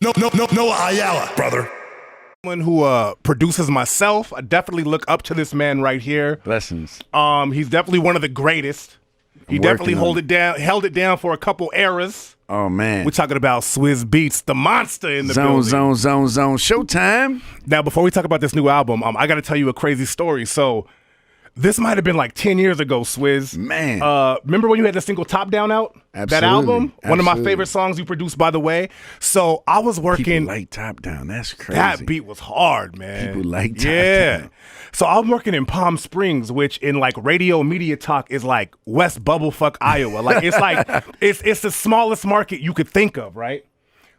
No Ayala, brother. Someone who produces myself. I definitely look up to this man right here. Blessings. He's definitely one of the greatest. He definitely held it down for a couple eras. Oh man, We're talking about Swizz Beats, the monster in the building. Zone. Showtime. Now, before we talk about this new album, I got to tell you a crazy story. So, this might have been like 10 years ago, Swizz. Man. Remember when you had the single Top Down out? Absolutely. That album? One of my Absolutely. favorite songs you produced, by the way. So, I was working. People like Top Down. That's crazy. That beat was hard, man. People like Top Down. So I'm working in Palm Springs, which in like radio media talk is like West Bubblefuck, Iowa. Like it's the smallest market you could think of, right?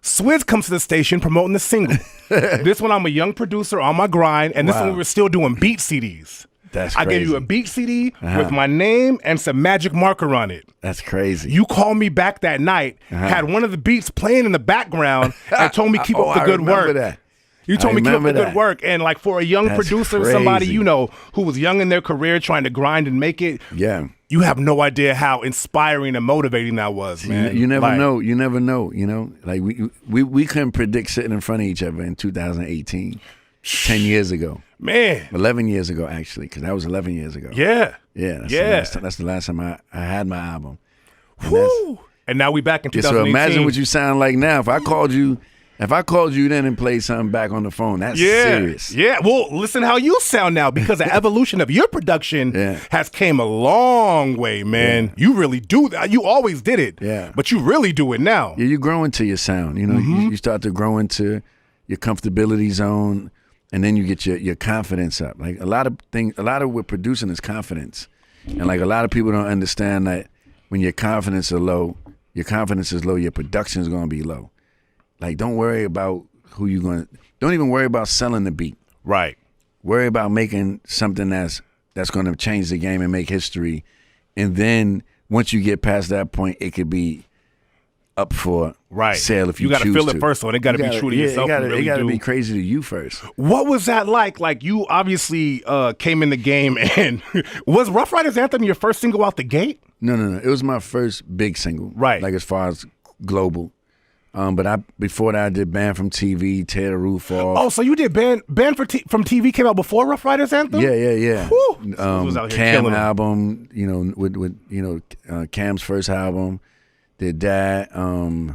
Swizz comes to the station promoting the single. This one I'm a young producer on my grind, and this one we were still doing beat CDs. That's I crazy. gave you a beat CD with my name and some magic marker on it. That's crazy. You called me back that night, had one of the beats playing in the background, and told me keep up the good work. That. You told me keep up the that. good work. And like for a young That's producer, crazy. somebody, you know, who was young in their career trying to grind and make it, you have no idea how inspiring and motivating that was, man. You never know. You never know, you know? Like we couldn't predict sitting in front of each other in 2018, 10 years ago. Man. 11 years ago, actually, because that was 11 years ago. Yeah. Yeah. That's the last time I had my album. Woo. And now we back in 2018. So imagine what you sound like now. If I called you then and played something back on the phone, that's serious. Yeah, well, listen how you sound now because the evolution of your production has came a long way, man. Yeah. You really do that. You always did it, but you really do it now. Yeah, you grow into your sound. You know, you start to grow into your comfortability zone, and then you get your confidence up. Like a lot of what producing is confidence, and like a lot of people don't understand that when your confidence is low, your production is going to be low. Like, don't worry about don't even worry about selling the beat. Right. Worry about making something that's going to change the game and make history. And then once you get past that point, it could be up for sale if you choose to. You got to feel it first, so it got to be true to yourself. It got to be crazy to you first. What was that like? Like, you obviously came in the game, and was Rough Riders Anthem your first single out the gate? No. It was my first big single. Right. Like, as far as global. But before that, I did Band from TV, Tear the Roof Off. Oh, so you did Band from TV came out before Rough Riders Anthem? Yeah. Whew. Cam album, you know, with Cam's first album, did that. A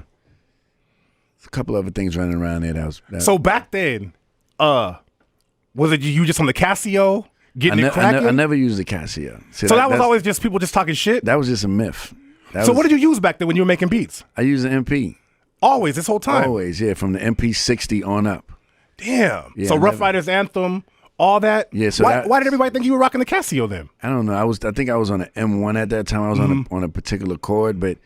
couple other things running around there. So back then, was it you just on the Casio getting it cracking? I never used the Casio. See, so that was always just people just talking shit? That was just a myth. What did you use back then when you were making beats? I used an MP. Always, this whole time? Always, yeah, from the MP60 on up. Damn. Yeah, so Rough Riders Anthem, all that? Yeah. So why did everybody think you were rocking the Casio then? I don't know. I think I was on an M1 at that time. I was on a particular chord, but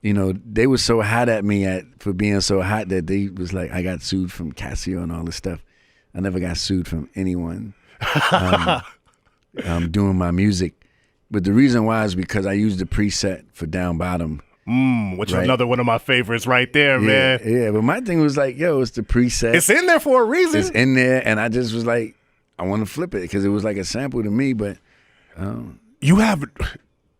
you know, they were so hot at me for being so hot that they was like, I got sued from Casio and all this stuff. I never got sued from anyone doing my music. But the reason why is because I used the preset for Down Bottom. Which is another one of my favorites right there, man. Yeah, but my thing was like, it's the preset. It's in there for a reason. It's in there, and I just was like, I want to flip it because it was like a sample to me, but...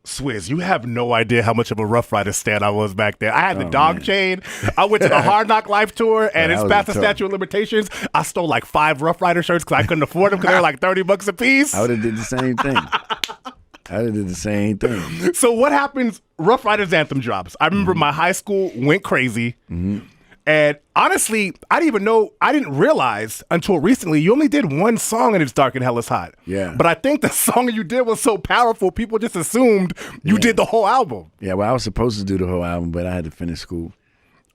Swizz, you have no idea how much of a Rough Rider stan I was back there. I had the dog chain. I went to the Hard Knock Life tour, and it's past the statute of limitations. I stole like 5 Rough Rider shirts because I couldn't afford them because they were like $30 a piece. I would have did the same thing. So what happens? Rough Riders Anthem drops. I remember my high school went crazy. And honestly, I didn't realize until recently you only did one song and It's Dark and Hell is Hot. Yeah. But I think the song you did was so powerful, people just assumed you did the whole album. Yeah, well, I was supposed to do the whole album, but I had to finish school.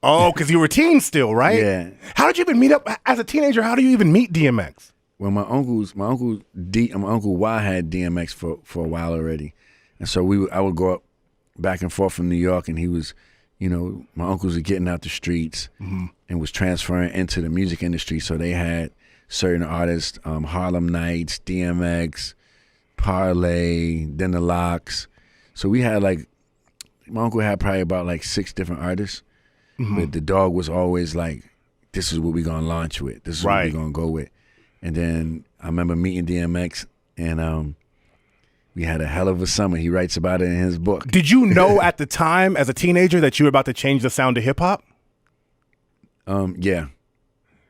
Oh, because you were a teen still, right? Yeah. How did you even meet up as a teenager? How do you even meet DMX? Well, my uncle Y had DMX for a while already, and so I would go up back and forth from New York, and he was, you know, my uncles were getting out the streets and was transferring into the music industry. So they had certain artists, Harlem Nights, DMX, Parlay, then the Locks. So we had my uncle had probably about like 6 different artists, but the dog was always like, this is what we're gonna launch with. This is what we're gonna go with. And then I remember meeting DMX, and we had a hell of a summer. He writes about it in his book. Did you know at the time, as a teenager, that you were about to change the sound of hip hop? Yeah.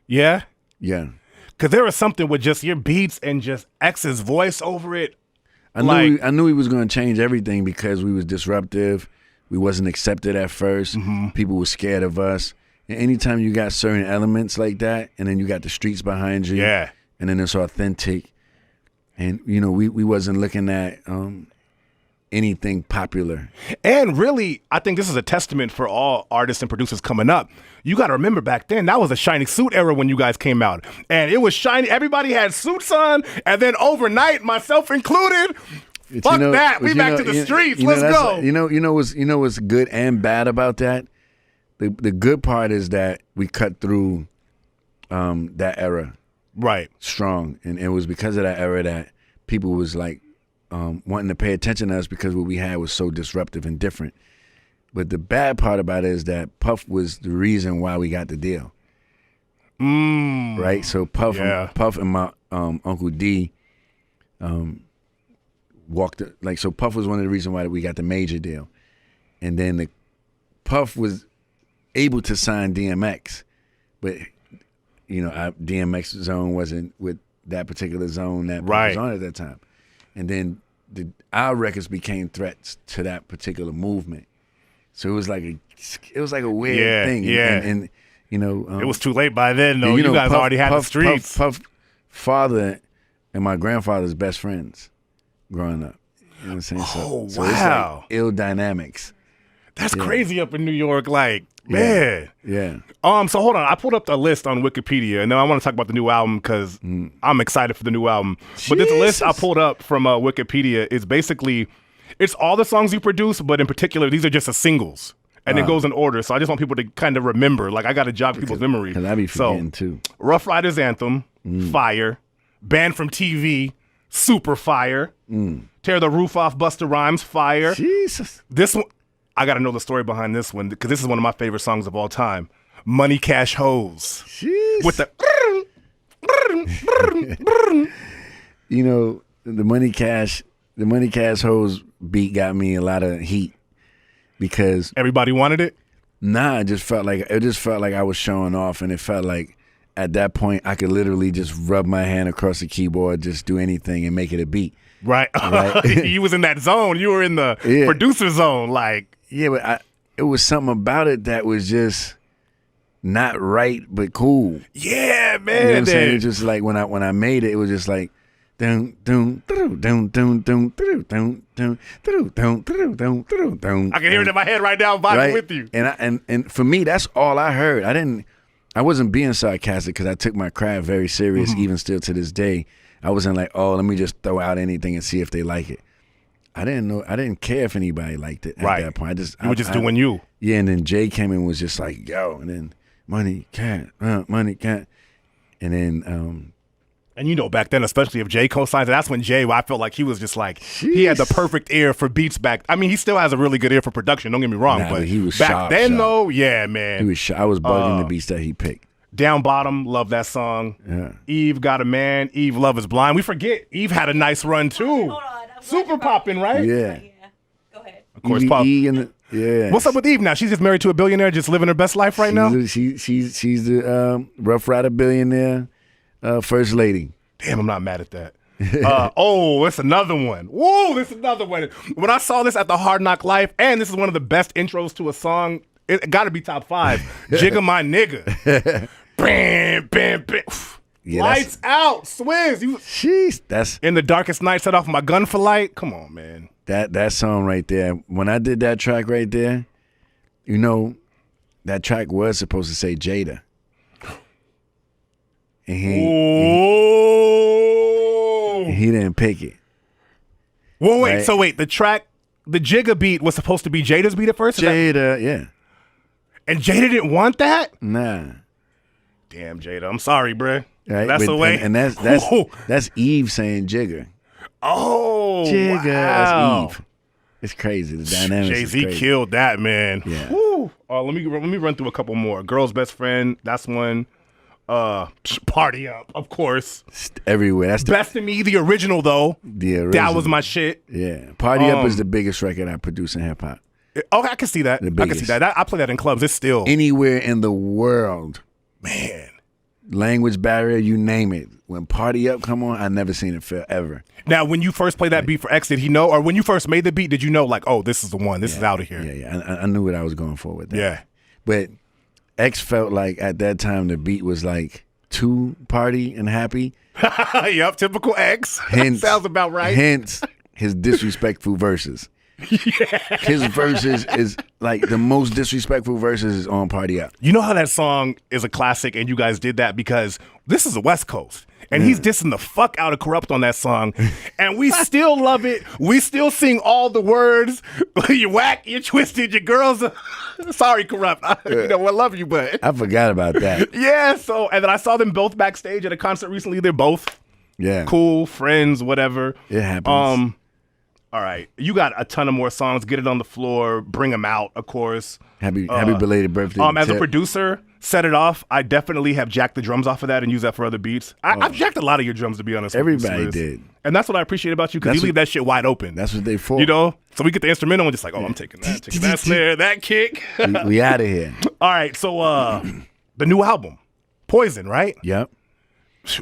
Yeah? Yeah. Because there was something with just your beats and just X's voice over it. I knew he was going to change everything because we was disruptive. We wasn't accepted at first. People were scared of us. And anytime you got certain elements like that, and then you got the streets behind you, Yeah. and then it's authentic, and you know we wasn't looking at anything popular. And really, I think this is a testament for all artists and producers coming up. You got to remember back then, that was a shiny suit era when you guys came out. And it was shiny. Everybody had suits on. And then overnight, myself included, fuck that. We back to the streets. Let's go. You know what's good and bad about that? The good part is that we cut through that era. Right. Strong. And it was because of that era that people was like, wanting to pay attention to us because what we had was so disruptive and different. But the bad part about it is that Puff was the reason why we got the deal. Right? So Puff and my Uncle D so Puff was one of the reasons why we got the major deal. And then Puff was able to sign DMX, but you know, our DMX zone wasn't with that particular zone that Puff was on at that time. And then our records became threats to that particular movement. So it was like a weird thing. Yeah. And you know, it was too late by then, though. You guys already had the streets. Puff father and my grandfather's best friends growing up. You know what I'm saying? So it's like ill dynamics. That's crazy up in New York, like, man. Yeah. So hold on. I pulled up the list on Wikipedia, and then I want to talk about the new album because I'm excited for the new album. Jesus. But this list I pulled up from Wikipedia is basically, it's all the songs you produce, but in particular, these are just the singles. And it goes in order. So I just want people to kind of remember. Like, I got to jog people's memory. Because I be forgetting, too. Rough Riders Anthem, fire. Banned from TV, super fire. Tear the Roof Off, Busta Rhymes, fire. Jesus. This one, I got to know the story behind this one because this is one of my favorite songs of all time. Money Cash Hoes. Jeez. With the you know, the Money Cash Hoes beat got me a lot of heat because everybody wanted it. Nah, it just felt like I was showing off, and it felt like at that point I could literally just rub my hand across the keyboard, just do anything and make it a beat. Right. You was in that zone. You were in the producer zone, like. Yeah, but it was something about it that was just not right, but cool. Yeah, man. You know what I'm saying? It was just like when I made it, it was just like dun dun dun dun dun dun dun dun dun dun dun dun. I can hear it in my head right now, vibing with you. And for me, that's all I heard. I wasn't being sarcastic because I took my craft very serious, even still to this day. I wasn't like, oh, let me just throw out anything and see if they like it. I didn't care if anybody liked it at that point. You were just doing you. Yeah, and then Jay came in and was just like, yo, and then money can't. And then and you know, back then, especially if Jay co-signs it, that's when Jay, I felt like he was just like, he had the perfect ear for beats back. I mean, he still has a really good ear for production, don't get me wrong, but he was back then though, yeah, man. He was I was bugging the beats that he picked. Down Bottom, love that song. Yeah. Eve Got a Man, Eve Love is Blind. We forget, Eve had a nice run too. Hold on. Super popping, right? Yeah. Go ahead. Of course, Pop. Yeah. What's up with Eve now? She's just married to a billionaire, just living her best life right now? She's the Rough Rider billionaire first lady. Damn, I'm not mad at that. It's another one. Whoa, this is another one. When I saw this at the Hard Knock Life, and this is one of the best intros to a song, it got to be top 5. Jigga My Nigga. Bam, bam, bam. Yeah, lights out, Swizz. Jeez, that's In the Darkest Night, set off my gun for light. Come on, man. That song right there. When I did that track right there, you know, that track was supposed to say Jada. And he didn't pick it. Well, wait. Right? So wait, the Jigga beat was supposed to be Jada's beat at first? Jada, yeah. And Jada didn't want that? Nah. Damn, Jada. I'm sorry, bruh. Right? That's the way. And that's Eve saying Jigga. Oh, Jigga, wow. That's Eve. It's crazy. The dynamics. Jay-Z killed that, man. Yeah. Woo. Let me run through a couple more. Girl's Best Friend. That's one. Party Up, of course. Everywhere. That's Best of Me, the original though. The original. That was my shit. Yeah. Party Up is the biggest record I produce in hip hop. Okay, I can see that. I can see that. I play that in clubs. It's still anywhere in the world. Man. language barrier, you name it. When Party Up come on, I never seen it fail ever. Now, when you first played that beat for X, did he know, or when you first made the beat, did you know like, oh, this is the one, this is out of here? Yeah. I knew what I was going for with that. Yeah. But X felt like at that time the beat was like too party and happy. Yep, typical X. Hence, sounds about right. Hence his disrespectful verses. Yeah. His verses is like the most disrespectful verses is on Party Up. You know how that song is a classic and you guys did that because this is the West Coast. And he's dissing the fuck out of Corrupt on that song. And we still love it. We still sing all the words. You whack, you twisted, your girls. Sorry, Corrupt. You know, I love you, but. I forgot about that. Yeah, so, and then I saw them both backstage at a concert recently. They're both cool, friends, whatever. It happens. All right. You got a ton of more songs. Get It on the Floor. Bring Them Out, of course. Happy belated birthday. As a producer, Set It Off, I definitely have jacked the drums off of that and used that for other beats. I've jacked a lot of your drums, to be honest. Everybody did. And that's what I appreciate about you, because you leave that shit wide open. That's what they for. You know? So we get the instrumental and just like, oh, I'm taking that snare, that kick. we out of here. All right. So the new album, Poison, right? Yep.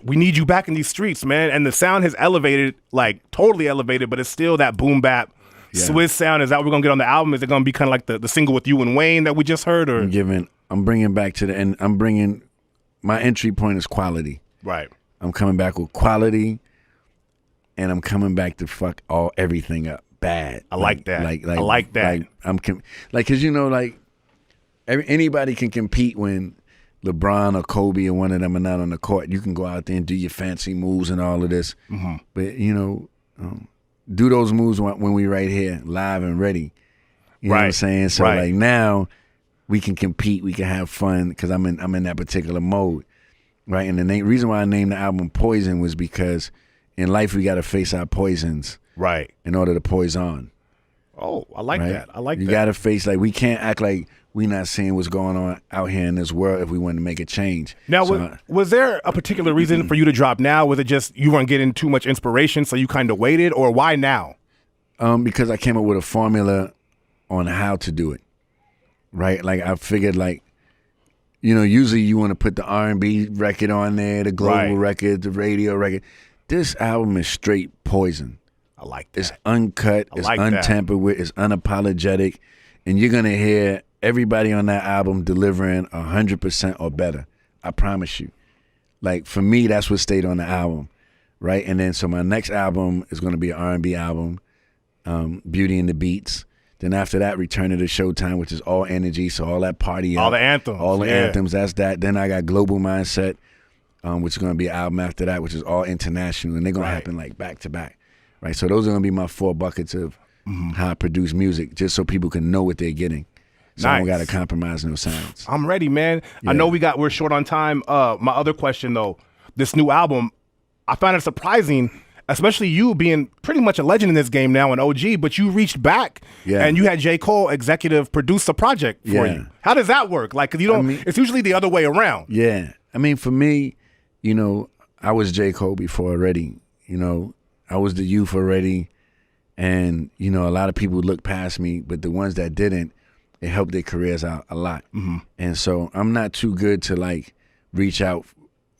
We need you back in these streets, man. And the sound has elevated, like totally elevated, but it's still that boom bap Swizz sound. Is that what we're gonna get on the album? Is it gonna be kind of like the single with you and Wayne that we just heard? Or I'm bringing back to the end. I'm bringing my entry point is quality. Right. I'm coming back with quality, and I'm coming back to fuck everything up bad. I like that. I like that. Because you know, like anybody can compete when LeBron or Kobe or one of them are not on the court. You can go out there and do your fancy moves and all of this. Mm-hmm. But, you know, do those moves when we right here, live and ready. You know what I'm saying? So, like, now we can compete. We can have fun because I'm in that particular mode, right? And the reason why I named the album Poison was because in life we got to face our poisons in order to poison. Oh, I like that. I like that. You got to face, like, we can't act like we not seeing what's going on out here in this world if we want to make a change. Now, was there a particular reason for you to drop now? Was it just you weren't getting too much inspiration, so you kind of waited, or why now? Because I came up with a formula on how to do it, right? Like, I figured, like, you know, usually you want to put the R&B record on there, the global record, the radio record. This album is straight poison. I like that. It's uncut, it's untampered with, it's unapologetic, and you're going to hear everybody on that album delivering 100% or better. I promise you. Like, for me, that's what stayed on the album, right? And then, so my next album is going to be an R&B album, Beauty and the Beats. Then after that, Return to the Showtime, which is all energy, so all that party. All the anthems. All the anthems, that's that. Then I got Global Mindset, which is going to be an album after that, which is all international, and they're going to happen, like, back to back, right? So those are going to be my 4 buckets of how I produce music, just so people can know what they're getting. So I don't got to compromise no sounds. I'm ready, man. Yeah. I know we're short on time. My other question, though, this new album, I found it surprising, especially you being pretty much a legend in this game now, an OG, but you reached back and you had J. Cole executive produce a project for you. How does that work? Like, 'cause you don't, it's usually the other way around. Yeah. I mean, for me, you know, I was J. Cole before already. You know, I was the youth already. And, you know, a lot of people look past me, but the ones that didn't, it helped their careers out a lot. Mm-hmm. And so I'm not too good to, like, reach out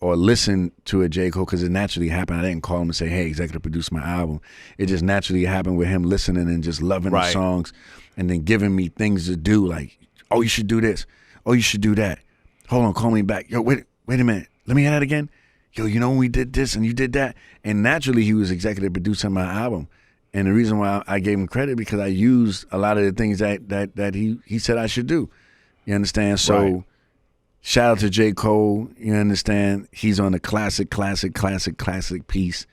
or listen to a J. Cole because it naturally happened. I didn't call him and say, hey, executive produce my album. It just naturally happened with him listening and just loving the songs and then giving me things to do, like, oh, you should do this. Oh, you should do that. Hold on, call me back. Yo, wait a minute. Let me hear that again. Yo, you know when we did this and you did that? And naturally he was executive producing my album. And the reason why I gave him credit because I used a lot of the things that he said I should do. You understand? So shout out to J. Cole. You understand? He's on a classic piece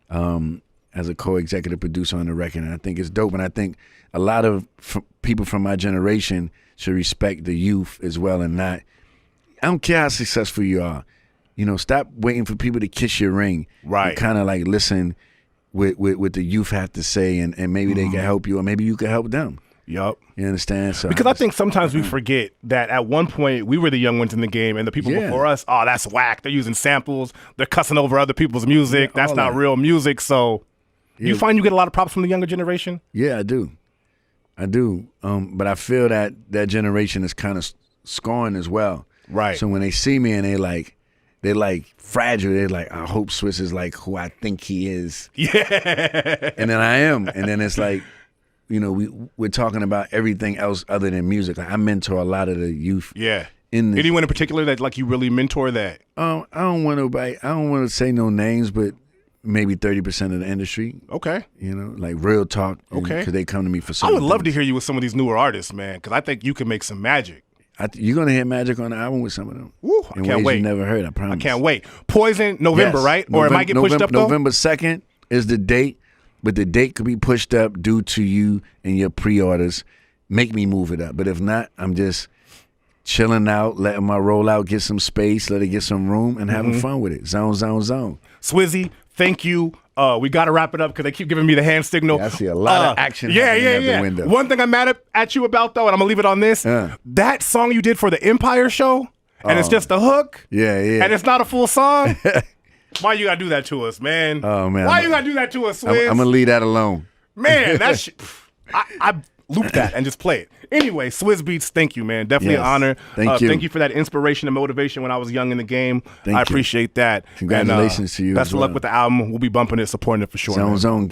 as a co-executive producer on the record. And I think it's dope. And I think a lot of people from my generation should respect the youth as well and not. I don't care how successful you are. You know, stop waiting for people to kiss your ring. Right. Kind of like listen with the youth have to say, and maybe they can help you, or maybe you can help them. Yup. You understand? So because I think sometimes we forget that at one point we were the young ones in the game, and the people before us, oh, that's whack. They're using samples. They're cussing over other people's music. That's not real music. So you find you get a lot of props from the younger generation? Yeah, I do. But I feel that generation is kind of scorned as well. Right. So when they see me and they like, they're like fragile. They're like, I hope Swizz is like who I think he is. Yeah. And then I am. And then it's like, you know, we're talking about everything else other than music. Like, I mentor a lot of the youth. Yeah. In the, anyone in particular that like you really mentor that? I don't want to say no names, but maybe 30% of the industry. Okay. You know, like real talk. Okay. Because they come to me for I something. would love to hear you with some of these newer artists, man, because I think you can make some magic. You're going to hear magic on the album with some of them. Woo, I in can't ways wait. You never heard, I promise. I can't wait. Poison, November, Yes. right? Or it might get pushed up, though? November 2nd is the date, but the date could be pushed up due to you and your pre-orders. Make me move it up. But if not, I'm just chilling out, letting my rollout get some space, let it get some room, and having fun with it. Zone. Swizzy, thank you. We got to wrap it up because they keep giving me the hand signal. Yeah, I see a lot of action happening at the window. One thing I'm mad at you about, though, and I'm going to leave it on this, that song you did for the Empire show, and it's just a hook, and it's not a full song. Why you got to do that to us, man? Oh, man. Why you got to do that to us, Swizz? I'm going to leave that alone. Man, that shit, I loop that and just play it. Anyway, Swizz Beats, thank you, man. Definitely an honor. Thank you. Thank you for that inspiration and motivation when I was young in the game. I appreciate that. Congratulations to you Best as of luck well. with the album. We'll be bumping it, supporting it for sure. Zone.